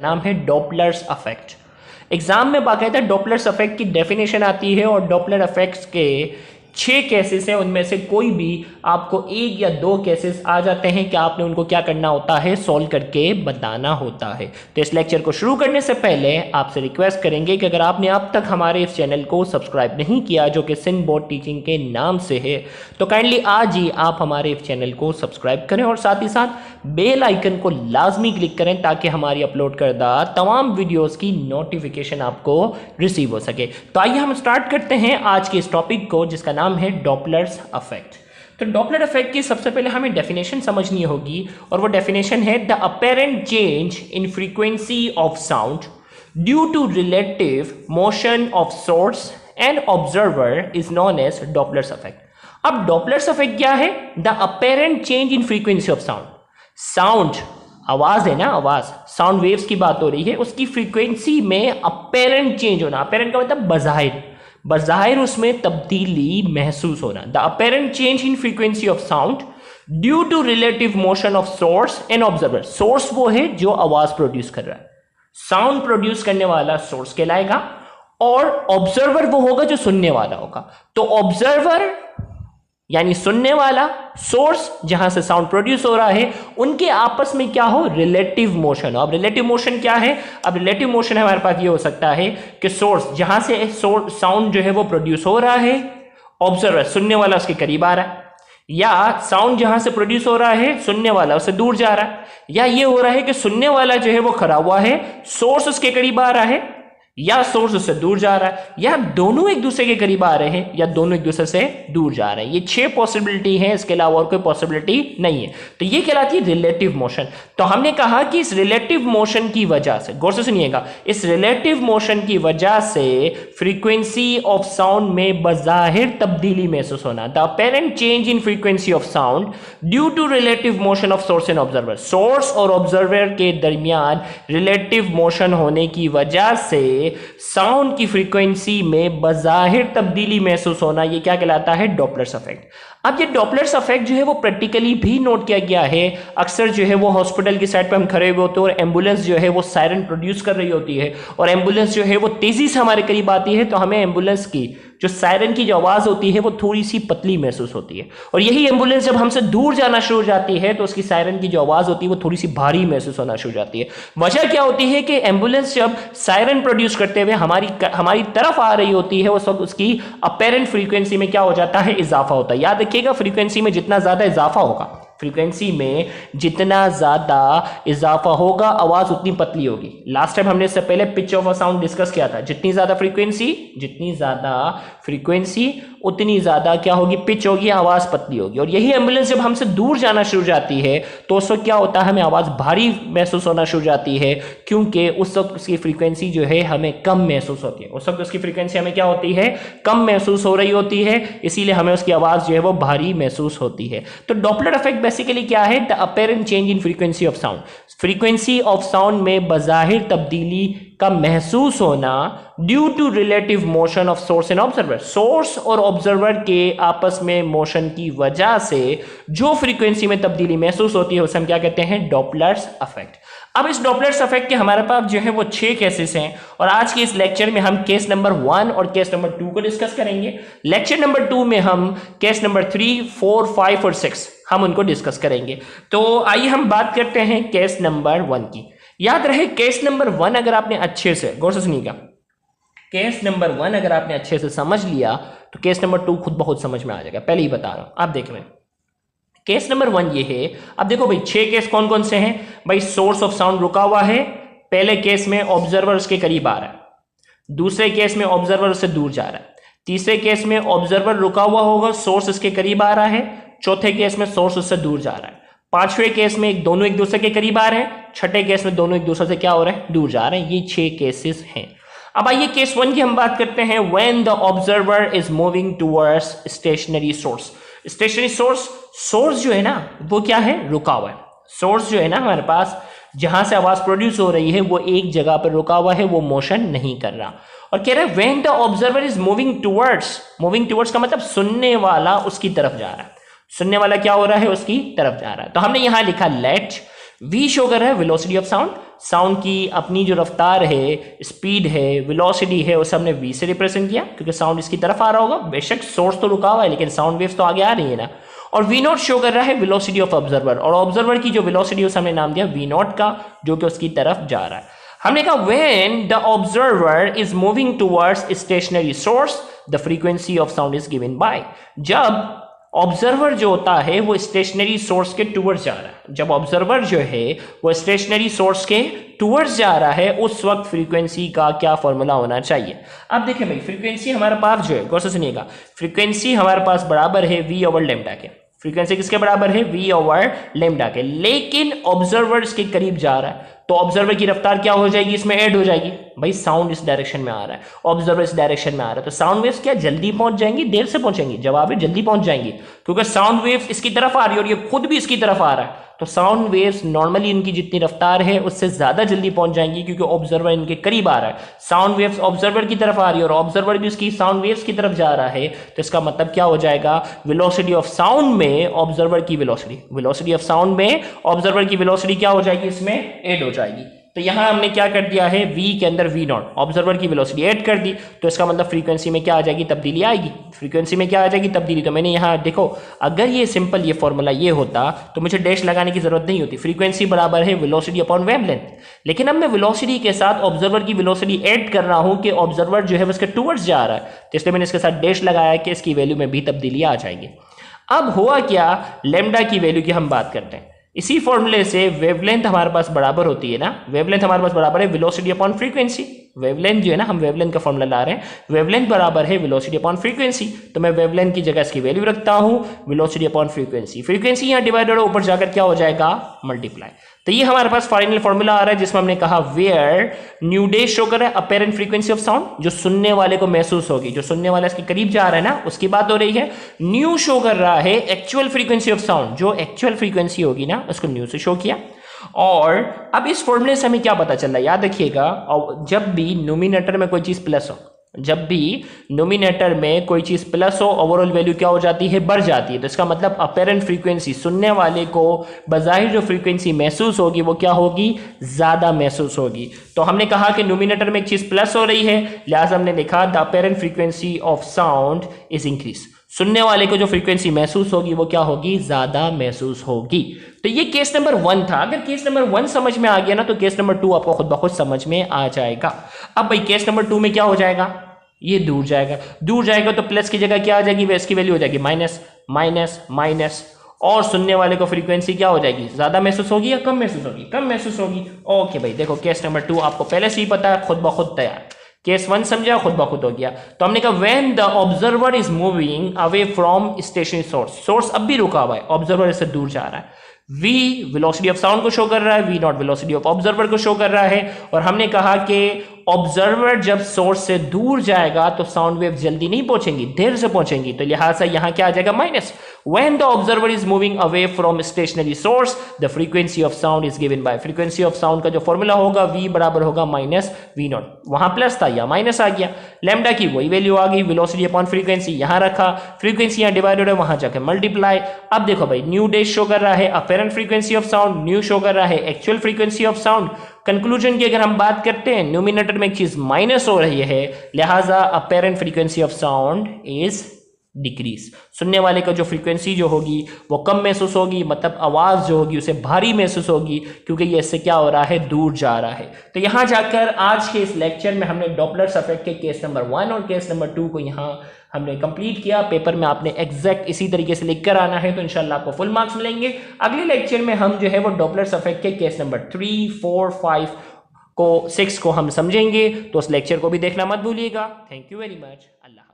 नाम है Doppler's affect. Exam में बाकायदा डॉपलर्स अफेक्ट की डेफिनेशन आती है और डॉपलर अफेक्ट्स के 6 केसेस हैं, उनमें से कोई भी आपको 1 या 2 केसेस आ जाते हैं कि आपने उनको क्या करना होता है, सॉल्व करके बताना होता है। तो इस लेक्चर को शुरू करने से पहले आपसे रिक्वेस्ट करेंगे कि अगर आपने अब तक हमारे इस चैनल को सब्सक्राइब नहीं किया जो कि सिंध बोर्ड टीचिंग के नाम से है, तो काइंडली आज ही आप हमारे इस चैनल को सब्सक्राइब करें और साथ ही साथ बेल आइकन को लाजमी क्लिक करें ताकि हमारी अपलोड करदा तमाम वीडियोस की नोटिफिकेशन आपको रिसीव हो सके। तो आइए हम स्टार्ट करते हैं आज के इस टॉपिक को जिसका नाम है डॉपलर्स अफेक्ट। तो डॉपलर अफेक्ट की सबसे पहले हमें डेफिनेशन समझनी होगी और वो डेफिनेशन है the apparent change in frequency of sound due to relative motion of source and observer is known as Doppler's effect. अब डॉपलर्स अफेक्ट क्या है? The apparent change in frequency of sound. Sound आवाज है ना, आवाज sound waves की बात हो रही है, उसकी फ्रीक्वेंसी में अपेरेंट चेंज होना। अपेरेंट का मतलब बज़ाहिर, बज़ाहिर उसमें तब्दीली महसूस होना। The apparent change in frequency of sound due to relative motion of source and observer. Source वो है जो आवाज प्रोड्यूस कर रहा है, साउंड प्रोड्यूस करने वाला सोर्स कहलाएगा, और ऑब्जर्वर वो होगा जो सुनने वाला होगा। तो ऑब्जर्वर यानी सुनने वाला, सोर्स जहां से साउंड प्रोड्यूस हो रहा है, उनके आपस में क्या हो, रिलेटिव मोशन। अब रिलेटिव मोशन क्या है? अब रिलेटिव मोशन हमारे पास ये हो सकता है कि सोर्स जहां से साउंड जो है वो प्रोड्यूस हो रहा है, ऑब्जर्वर सुनने वाला उसके करीब आ रहा है, या साउंड जहां से प्रोड्यूस हो रहा है सुनने वाला उससे दूर जा रहा है, या ये हो रहा है कि सुनने वाला जो है वो खड़ा हुआ है, सोर्स उसके करीब आ रहा है, या सोर्स उससे दूर जा रहा है, या दोनों एक दूसरे के करीब आ रहे हैं, या दोनों एक दूसरे से दूर जा रहे हैं। ये 6 पॉसिबिलिटी हैं, इसके अलावा और कोई पॉसिबिलिटी नहीं है। तो ये कहलाती है रिलेटिव मोशन। तो हमने कहा कि इस रिलेटिव मोशन की वजह से, गौर से सुनिएगा, इस रिलेटिव मोशन की वजह से फ्रीक्वेंसी ऑफ साउंड में बज़ाहिर तब्दीली महसूस होना। The apparent change in frequency of sound due to relative motion of source and observer. Source और ऑब्जर्वर के दरमियान रिलेटिव मोशन होने की वजह से साउंड की फ्रीक्वेंसी में बज़ाहिर तब्दीली महसूस होना, यह क्या कहलाता है? Doppler's effect. अब ये डॉपलर्स अफेक्ट जो है वो प्रैक्टिकली भी नोट किया गया है। अक्सर जो है वो हॉस्पिटल की साइड पे हम खड़े हुए होते हैं और एम्बुलेंस जो है वो सायरन प्रोड्यूस कर रही होती है, और एम्बुलेंस जो है वो तेजी से हमारे करीब आती है, तो हमें एम्बुलेंस की जो सायरन की जो आवाज होती है वो थोड़ी सी पतली महसूस होती है। और यही एम्बुलेंस जब हमसे दूर जाना शुरू हो जाती है तो उसकी सायरन की जो आवाज होती है वो थोड़ी सी भारी महसूस होना शुरू हो जाती है। वजह क्या होती है कि एम्बुलेंस जब सायरन प्रोड्यूस करते हुए हमारी तरफ आ रही होती है, उस वक्त उसकी अपेरेंट फ्रीक्वेंसी में क्या हो जाता है? इजाफा होता है। याद रखिएगा, फ्रीक्वेंसी में जितना ज्यादा इजाफा होगा, फ्रीक्वेंसी में जितना ज्यादा इजाफा होगा, आवाज उतनी पतली होगी। लास्ट टाइम हमने इससे पहले pitch of a sound discuss किया था। जितनी ज्यादा फ्रीक्वेंसी उतनी ज्यादा क्या होगी? पिच होगी, आवाज पतली होगी। और यही एम्बुलेंस जब हमसे दूर जाना शुरू जाती है तो उस वक्त क्या होता है? हमें आवाज भारी महसूस होना शुरू जाती है, क्योंकि उस वक्त उसकी फ्रीक्वेंसी जो है हमें कम महसूस होती है। उस वक्त उसकी फ्रीक्वेंसी हमें क्या होती है? कम महसूस हो रही होती है, इसीलिए हमें उसकी आवाज जो है वो भारी महसूस होती है। तो डॉपलर इफेक्ट बेसिकली क्या है? The apparent change in frequency of sound. Frequency of sound में बज़ाहिर तब्दीली का महसूस होना due to relative motion of source and observer. Source और ऑब्जर्वर के आपस में मोशन की वजह से जो फ्रीक्वेंसी में तब्दीली महसूस होती है उसे हम क्या कहते हैं? Doppler's effect. अब इस डॉपलर्स अफेक्ट के हमारे पास जो है वो 6 केसेस हैं, और आज के इस लेक्चर में हम केस नंबर 1 और केस नंबर 2 को डिस्कस करेंगे। लेक्चर नंबर 2 में हम केस नंबर 3, 4, 5 और 6 हम उनको डिस्कस करेंगे। तो आइए हम बात करते हैं केस नंबर 1 की। याद रहे, केस नंबर 1 अगर आपने अच्छे से, गौर से सुनिएगा, केस नंबर 1 अगर आपने अच्छे से समझ लिया तो केस नंबर 2 खुद बहुत समझ में आ जाएगा। पहले ही बता रहा हूं, आप देख रहे हैं। केस नंबर 1 ये है। अब देखो भाई, 6 केस कौन कौन से हैं भाई? सोर्स ऑफ साउंड रुका हुआ है, पहले केस में ऑब्जर्वर उसके करीब आ रहा है, दूसरे केस में ऑब्जर्वर उससे दूर जा रहा है, तीसरे केस में ऑब्जर्वर रुका हुआ होगा, सोर्स उसके करीब आ रहा है, चौथे केस में सोर्स उससे दूर जा रहा है, पांचवें केस में दोनों एक दूसरे के करीब आ रहे हैं, छठे केस में दोनों एक दूसरे से क्या हो रहे हैं? दूर जा रहे हैं। ये 6 केसेस हैं। अब आइए केस 1 की हम बात करते हैं। When the observer is moving towards stationary source. Stationary source जो है ना वो क्या है? रुका हुआ है। सोर्स जो है ना हमारे पास, जहां से आवाज प्रोड्यूस हो रही है, वो एक जगह पर रुका हुआ है, वो मोशन नहीं कर रहा। और कह रहा है when the observer is moving towards का मतलब सुनने वाला उसकी तरफ जा रहा है। सुनने वाला क्या हो रहा है? उसकी तरफ जा रहा है। तो हमने यहां लिखा लेट वी शो कर रहा है वेलोसिटी ऑफ साउंड, साउंड की अपनी जो रफ्तार है, स्पीड है, वेलोसिटी है, उसे हमने वी से रिप्रेजेंट किया क्योंकि साउंड इसकी तरफ आ रहा होगा, बेशक सोर्स तो रुका हुआ है लेकिन साउंड वेव्स तो आगे आ रही है ना। और वी नॉट शो कर रहा है वेलोसिटी ऑफ ऑब्जर्वर, और ऑब्जर्वर की जो वेलोसिटी उसे हमने नाम दिया वी नॉट का, जो कि उसकी तरफ जा रहा है। हमने कहा when the observer is moving towards stationary source the frequency of sound is given by, जब ऑब्जर्वर जो होता है वो स्टेशनरी सोर्स के टूवर्ड्स जा रहा है, जब ऑब्जर्वर जो है वो स्टेशनरी सोर्स के टूवर्ड्स जा रहा है, उस वक्त फ्रीक्वेंसी का क्या फॉर्मूला होना चाहिए। अब देखिए भाई, फ्रीक्वेंसी हमारे पास जो है, गौर से सुनिएगा, फ्रीक्वेंसी हमारे पास बराबर है वी ओवर लेम्डा के। फ्रीक्वेंसी किसके बराबर है? वी ओवर लेम्डा के। लेकिन ऑब्जर्वर्स के करीब जा रहा है तो ऑब्जर्वर की रफ्तार क्या हो जाएगी? इसमें ऐड हो जाएगी। भाई साउंड इस डायरेक्शन में आ रहा है, ऑब्जर्वर इस डायरेक्शन में आ रहा है, तो साउंड वेव्स क्या जल्दी पहुंच जाएंगी, देर से पहुंचेंगी? जवाब है जल्दी पहुंच जाएंगी, क्योंकि साउंड वेव्स इसकी तरफ आ रही है और ये खुद भी इसकी तरफ आ रहा है, तो साउंड वेव्स नॉर्मली इनकी जितनी रफ्तार है उससे ज्यादा जल्दी पहुंच जाएंगी क्योंकि ऑब्जर्वर इनके करीब आ रहा है। साउंड वेव्स ऑब्जर्वर की तरफ आ रही है और ऑब्जर्वर भी उसकी साउंड वेव्स की तरफ जा रहा है, तो इसका मतलब क्या हो जाएगा? वेलोसिटी ऑफ साउंड में ऑब्जर्वर की वेलोसिटी ऑफ साउंड में ऑब्जर्वर की वेलोसिटी क्या हो जाएगी? इसमें ऐड हो जाएगी। तो यहां हमने क्या कर दिया है? v के अंदर v नॉट, ऑब्जर्वर की वेलोसिटी ऐड कर दी, तो इसका मतलब फ्रीक्वेंसी में क्या आ जाएगी? तब्दीली आएगी। फ्रीक्वेंसी में क्या आ जाएगी? तब्दीली। तो मैंने यहां देखो, अगर ये सिंपल ये फॉर्मूला ये होता तो मुझे डैश लगाने की जरूरत नहीं होती। फ्रीक्वेंसी बराबर है वेलोसिटी अपॉन वेवलेंथ, लेकिन अब मैं वेलोसिटी के साथ ऑब्जर्वर की वेलोसिटी ऐड कर रहा हूं कि ऑब्जर्वर जो है उसके टूवर्ड्स जा रहा है, तो इसलिए मैंने इसके साथ डैश लगाया कि इसकी वैल्यू में भी तब्दीली आ जाएगी। अब हुआ क्या? लेमडा की वैल्यू की हम बात करते हैं। इसी फॉर्मूले से वेवलेंथ हमारे पास बराबर होती है ना, वेवलेंथ हमारे पास बराबर है वेलोसिटी अपॉन फ्रीक्वेंसी। वेवलेंथ जो है ना, हम वेवलेंथ का फॉर्मूला ला रहे हैं, वेवलेंथ बराबर है वेलोसिटी अपॉन फ्रीक्वेंसी, तो मैं वेवलेंथ की जगह इसकी वैल्यू रखता हूं वेलोसिटी अपॉन फ्रीक्वेंसी। फ्रीक्वेंसी यहां डिवाइडेड ऊपर जाकर क्या हो जाएगा? मल्टीप्लाई। तो ये हमारे पास फाइनल फॉर्मूला आ रहा है जिसमें हमने कहा वेयर न्यू डे शो कर रहा है अपेरेंट फ्रीक्वेंसी ऑफ साउंड, जो सुनने वाले को महसूस होगी, जो सुनने वाला इसके करीब जा रहा है ना, उसकी बात हो रही है। न्यू शो कर रहा है एक्चुअल फ्रीक्वेंसी ऑफ साउंड, जो एक्चुअल फ्रीक्वेंसी होगी ना उसको न्यू से शो किया। और अब इस फॉर्मूले से हमें क्या पता चल रहा है? याद रखिएगा, जब भी नोमिनेटर में कोई चीज प्लस हो, जब भी नोमिनेटर में कोई चीज प्लस हो, ओवरऑल वैल्यू क्या हो जाती है? बढ़ जाती है। तो इसका मतलब अपेरेंट फ्रीक्वेंसी, सुनने वाले को बजाहिर जो फ्रीक्वेंसी महसूस होगी वो क्या होगी? ज्यादा महसूस होगी। तो हमने कहा कि नोमिनेटर में एक चीज प्लस हो रही है, लिहाजा हमने लिखा the apparent frequency of sound is increase. सुनने वाले को जो फ्रीक्वेंसी महसूस होगी वो क्या होगी? ज्यादा महसूस होगी। तो ये केस नंबर 1 था। अगर केस नंबर 1 समझ में आ गया ना, तो केस नंबर 2 आपको खुद ब खुद समझ में आ जाएगा। अब भाई केस नंबर 2 में क्या हो जाएगा? ये दूर जाएगा, दूर जाएगा तो प्लस की जगह क्या आ जाएगी? वेस की वैल्यू हो जाएगी माइनस माइनस माइनस, और सुनने वाले को फ्रीक्वेंसी क्या हो जाएगी? ज्यादा महसूस होगी या कम महसूस होगी? कम महसूस होगी। ओके भाई, देखो केस नंबर 2 आपको पहले से ही पता है, खुद ब खुद तैयार। केस 1 समझा, खुद ब खुद हो गया। तो हमने कहा when the observer is moving away from stationary source, source अब भी रुका हुआ है, ऑब्जर्वर इससे दूर जा रहा है। v वेलोसिटी ऑफ साउंड को शो कर रहा है, v not velocity of observer को शो कर रहा है। और हमने कहा कि ऑब्जर्वर जब सोर्स से दूर जाएगा तो साउंड वेव जल्दी नहीं पहुंचेंगी, देर से पहुंचेंगी, तो लिहाजा यहां क्या आ जाएगा? Minus. When the observer is moving away from stationary source the frequency of sound is given by, frequency of sound का जो फॉर्मूला होगा v बराबर होगा माइनस वी नॉट, वहां प्लस था या माइनस आ गया। लैम्डा की वही वैल्यू आ गई, वेलोसिटी अपॉन फ्रीक्वेंसी यहां रखा, फ्रीक्वेंसी यहां डिवाइडेड है, वहां जाकर मल्टीप्लाई। अब देखो भाई, न्यू डैश शो कर रहा है apparent frequency of sound, new show कर रहा है actual frequency of sound. Conclusion की अगर हम बात करते हैं, न्यूमिनेटर में एक चीज माइनस हो रही है, लिहाजा apparent frequency of sound is decrease. सुनने वाले का जो फ्रीक्वेंसी जो होगी वो कम महसूस होगी, मतलब आवाज जो होगी उसे भारी महसूस होगी, क्योंकि ये इससे क्या हो रहा है? दूर जा रहा है। तो यहां जाकर आज के इस लेक्चर में हमने डॉपलर्स इफेक्ट के केस नंबर 1 और केस नंबर 2 को यहां हमने कंप्लीट किया। पेपर में आपने एग्जैक्ट इसी तरीके से लिख कर आना है, तो इंशाल्लाह आपको फुल मार्क्स मिलेंगे। अगले लेक्चर में हम जो है वो डॉपलर्स इफेक्ट के केस नंबर 3, 4, 5 को 6 को हम समझेंगे, तो उस लेक्चर को भी देखना मत भूलिएगा। Thank you very much. Allah.